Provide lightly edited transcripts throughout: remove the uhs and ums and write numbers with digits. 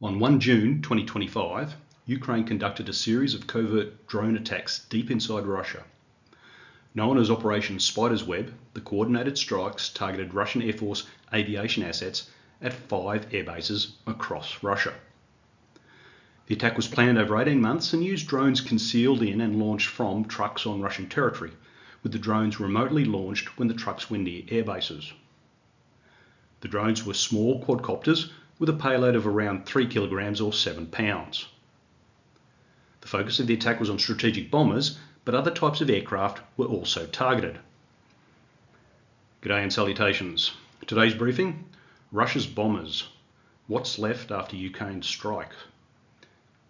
On 1 June 2025, Ukraine conducted a series of covert drone attacks deep inside Russia. Known as Operation Spider's Web, the coordinated strikes targeted Russian Air Force aviation assets at 5 air bases across Russia. The attack was planned over 18 months and used drones concealed in and launched from trucks on Russian territory, with the drones remotely launched when the trucks were near air bases. The drones were small quadcopters with a payload of around 3 kilograms or 7 pounds. The focus of the attack was on strategic bombers, but other types of aircraft were also targeted. G'day and salutations. Today's briefing, Russia's bombers. What's left after Ukraine's strike?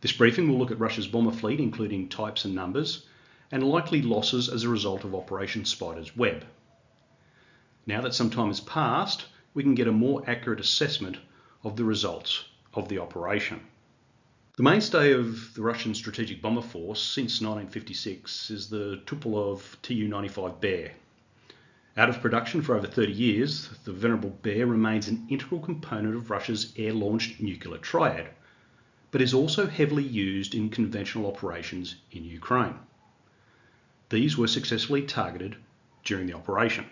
This briefing will look at Russia's bomber fleet, including types and numbers, and likely losses as a result of Operation Spider's Web. Now that some time has passed, we can get a more accurate assessment of the results of the operation. The mainstay of the Russian strategic bomber force since 1956 is the Tupolev Tu-95 Bear. Out of production for over 30 years, the venerable Bear remains an integral component of Russia's air-launched nuclear triad, but is also heavily used in conventional operations in Ukraine. These were successfully targeted during the operation.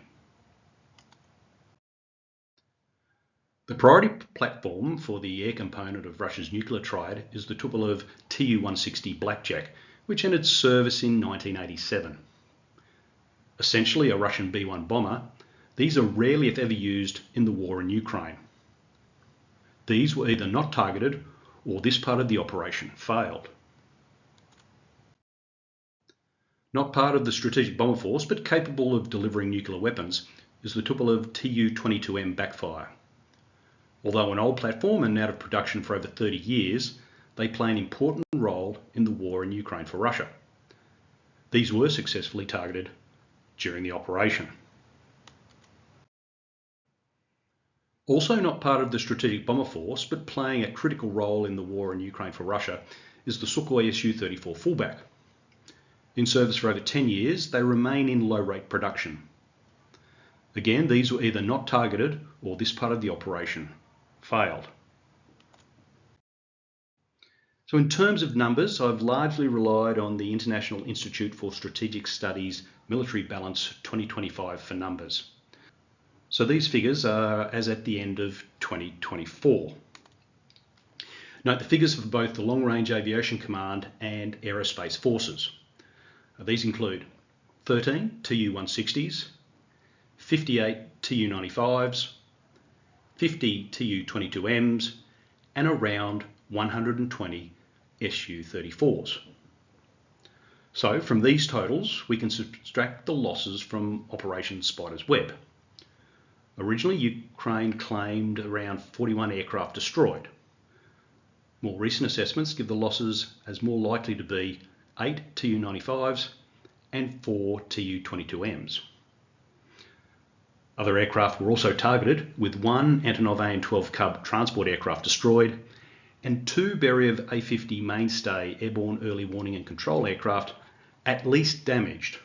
The priority platform for the air component of Russia's nuclear triad is the Tupolev Tu-160 Blackjack, which entered service in 1987. Essentially a Russian B-1 bomber, these are rarely if ever used in the war in Ukraine. These were either not targeted or this part of the operation failed. Not part of the strategic bomber force, but capable of delivering nuclear weapons, is the Tupolev Tu-22M Backfire. Although an old platform and out of production for over 30 years, they play an important role in the war in Ukraine for Russia. These were successfully targeted during the operation. Also not part of the strategic bomber force, but playing a critical role in the war in Ukraine for Russia, is the Sukhoi Su-34 Fullback. In service for over 10 years, they remain in low-rate production. Again, these were either not targeted or this part of the operation failed. So in terms of numbers, I've largely relied on the International Institute for Strategic Studies Military Balance 2025 for numbers. So these figures are as at the end of 2024. Note the figures for both the Long Range Aviation Command and Aerospace Forces. These include 13 Tu-160s, 58 Tu-95s, 50 Tu-22Ms, and around 120 Su-34s. So from these totals, we can subtract the losses from Operation Spider's Web. Originally, Ukraine claimed around 41 aircraft destroyed. More recent assessments give the losses as more likely to be 8 Tu-95s and 4 Tu-22Ms. Other aircraft were also targeted, with 1 Antonov An-12 Cub transport aircraft destroyed and 2 Beriev A-50 mainstay airborne early warning and control aircraft at least damaged.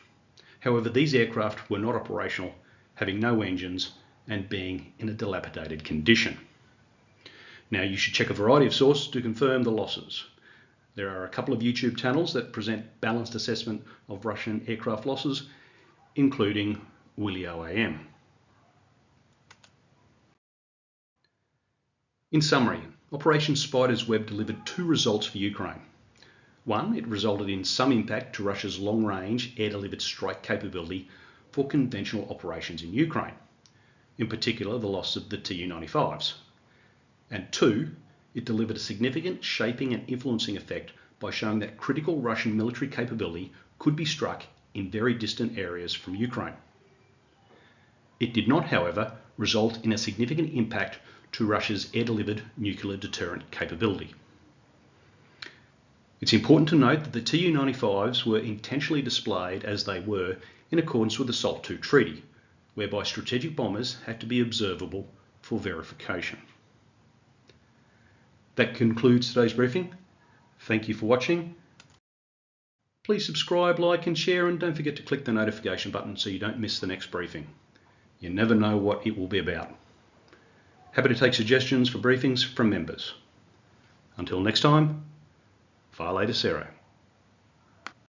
However, these aircraft were not operational, having no engines and being in a dilapidated condition. Now, you should check a variety of sources to confirm the losses. There are a couple of YouTube channels that present balanced assessment of Russian aircraft losses, including Willy OAM. In summary, Operation Spider's Web delivered 2 results for Ukraine. One, it resulted in some impact to Russia's long-range air-delivered strike capability for conventional operations in Ukraine, in particular the loss of the Tu-95s. And 2, it delivered a significant shaping and influencing effect by showing that critical Russian military capability could be struck in very distant areas from Ukraine. It did not, however, result in a significant impact to Russia's air-delivered nuclear deterrent capability. It's important to note that the Tu-95s were intentionally displayed as they were in accordance with the SALT II Treaty, whereby strategic bombers had to be observable for verification. That concludes today's briefing. Thank you for watching. Please subscribe, like and share, and don't forget to click the notification button so you don't miss the next briefing. You never know what it will be about. Happy to take suggestions for briefings from members. Until next time, far later, Sarah.